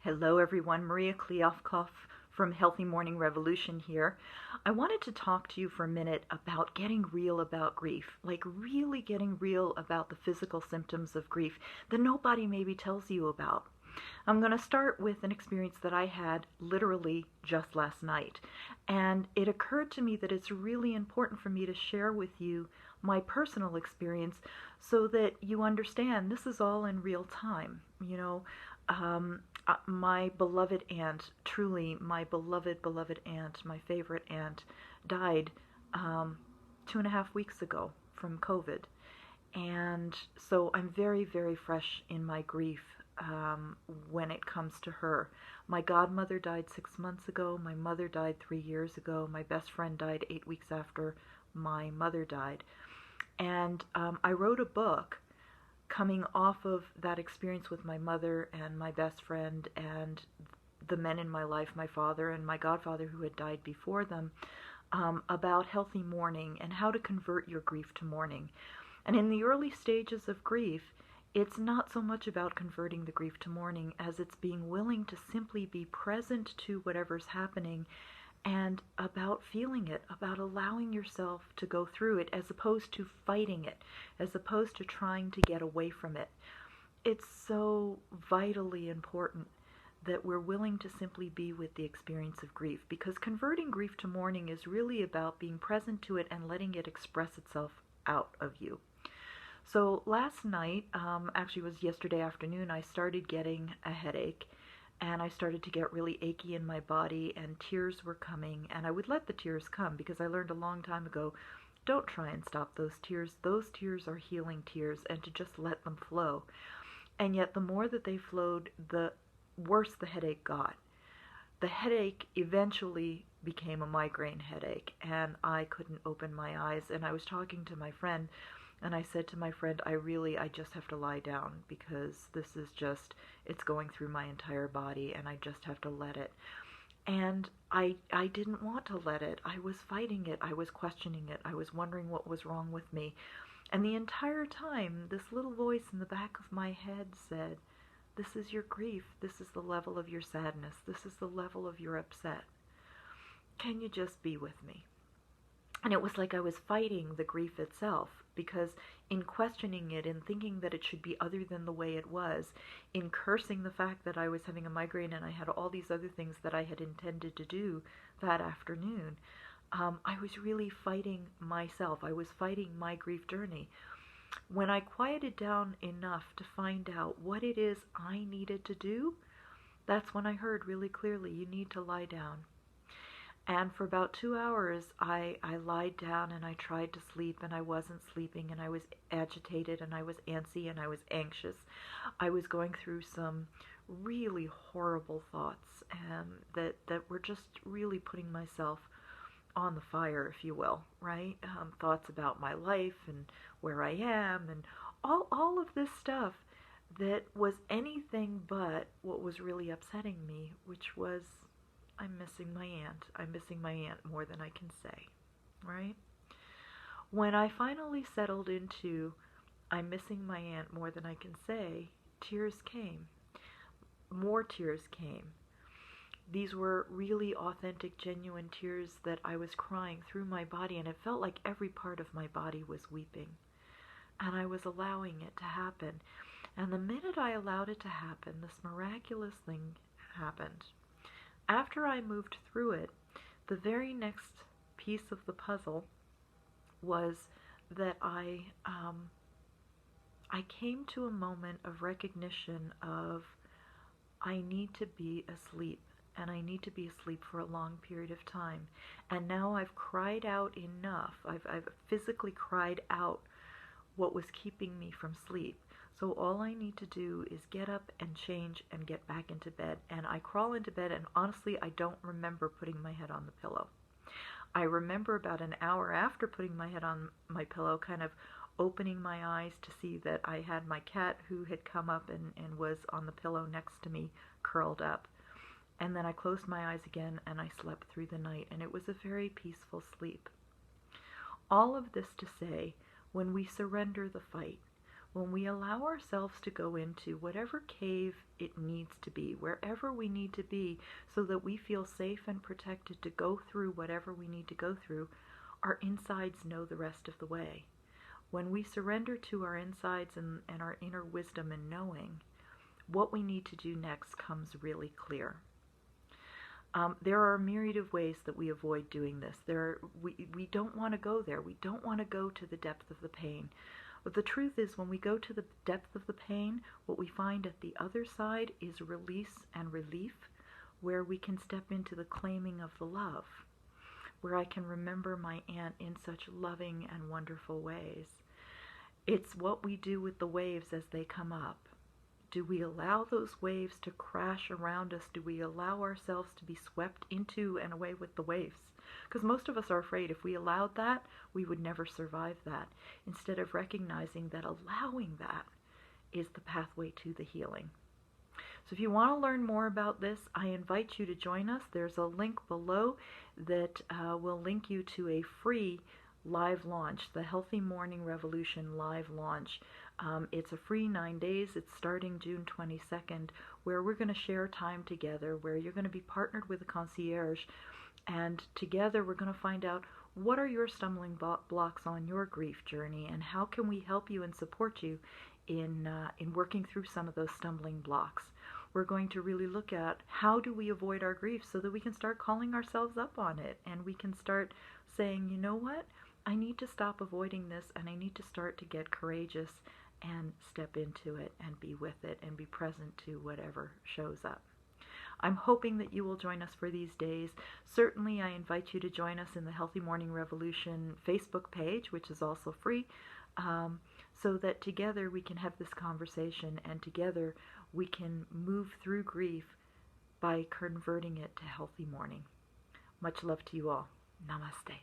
Hello everyone, Maria Kleofkoff from Healthy Morning Revolution here. I wanted to talk to you for a minute about getting real about grief, like really getting real about the physical symptoms of grief that nobody maybe tells you about. I'm going to start with an experience that I had literally just last night, and it occurred to me that it's really important for me to share with you my personal experience so that you understand this is all in real time. My beloved aunt, truly my beloved aunt, my favorite aunt, died 2.5 weeks ago from COVID. And so I'm very, very fresh in my grief when it comes to her. My godmother died 6 months ago. My mother died 3 years ago. My best friend died 8 weeks after my mother died. And I wrote a book coming off of that experience with my mother and my best friend and the men in my life, my father and my godfather who had died before them, about healthy mourning and how to convert your grief to mourning. And in the early stages of grief, it's not so much about converting the grief to mourning as it's being willing to simply be present to whatever's happening and about feeling it, about allowing yourself to go through it as opposed to fighting it, as opposed to trying to get away from it. It's so vitally important that we're willing to simply be with the experience of grief, because converting grief to mourning is really about being present to it and letting it express itself out of you. So last night, actually it was yesterday afternoon, I started getting a headache and I started to get really achy in my body and tears were coming, and I would let the tears come because I learned a long time ago, don't try and stop those tears. Those tears are healing tears, and to just let them flow. And yet the more that they flowed, the worse the headache got. The headache eventually became a migraine headache and I couldn't open my eyes, and I was talking to my friend and I said to my friend, I just have to lie down because this is just, it's going through my entire body and I just have to let it. And I didn't want to let it. I was fighting it. I was questioning it. I was wondering what was wrong with me. And the entire time, this little voice in the back of my head said, this is your grief. This is the level of your sadness. This is the level of your upset. Can you just be with me? And it was like I was fighting the grief itself, because in questioning it and thinking that it should be other than the way it was, in cursing the fact that I was having a migraine and I had all these other things that I had intended to do that afternoon, I was really fighting myself. I was fighting my grief journey. When I quieted down enough to find out what it is I needed to do, that's when I heard really clearly, you need to lie down. And for about 2 hours, I lied down and I tried to sleep, and I wasn't sleeping, and I was agitated and I was antsy and I was anxious. I was going through some really horrible thoughts that were just really putting myself on the fire, if you will, right? Thoughts about my life and where I am and all of this stuff that was anything but what was really upsetting me, which was, I'm missing my aunt. I'm missing my aunt more than I can say, right? When I finally settled into, I'm missing my aunt more than I can say, tears came. More tears came. These were really authentic, genuine tears that I was crying through my body, and it felt like every part of my body was weeping. And I was allowing it to happen. And the minute I allowed it to happen, this miraculous thing happened. After I moved through it, the very next piece of the puzzle was that I came to a moment of recognition of, I need to be asleep, and I need to be asleep for a long period of time. And now I've cried out enough. I've physically cried out what was keeping me from sleep. So all I need to do is get up and change and get back into bed. And I crawl into bed, and honestly, I don't remember putting my head on the pillow. I remember about an hour after putting my head on my pillow, kind of opening my eyes to see that I had my cat, who had come up and was on the pillow next to me, curled up. And then I closed my eyes again and I slept through the night, and it was a very peaceful sleep. All of this to say, when we surrender the fight, When we allow ourselves to go into whatever cave it needs to be, wherever we need to be, so that we feel safe and protected to go through whatever we need to go through, our insides know the rest of the way. When we surrender to our insides and our inner wisdom and knowing, what we need to do next comes really clear. There are a myriad of ways that we avoid doing this. We don't want to go there. We don't want to go to the depth of the pain. But the truth is, when we go to the depth of the pain, what we find at the other side is release and relief, where we can step into the claiming of the love, where I can remember my aunt in such loving and wonderful ways. It's what we do with the waves as they come up. Do we allow those waves to crash around us? Do we allow ourselves to be swept into and away with the waves? Because most of us are afraid if we allowed that, we would never survive that, instead of recognizing that allowing that is the pathway to the healing. So if you want to learn more about this, I invite you to join us. There's a link below that will link you to a free live launch, the Healthy Mourning Revolution live launch. It's a free 9 days. It's starting June 22nd, where we're going to share time together, where you're going to be partnered with a concierge, and together we're going to find out what are your stumbling blocks on your grief journey, and how can we help you and support you in working through some of those stumbling blocks. We're going to really look at how do we avoid our grief so that we can start calling ourselves up on it, and we can start saying, you know what, I need to stop avoiding this, and I need to start to get courageous and step into it and be with it and be present to whatever shows up. I'm hoping that you will join us for these days. Certainly, I invite you to join us in the Healthy Mourning Revolution Facebook page, which is also free, so that together we can have this conversation, and together we can move through grief by converting it to healthy mourning. Much love to you all. Namaste.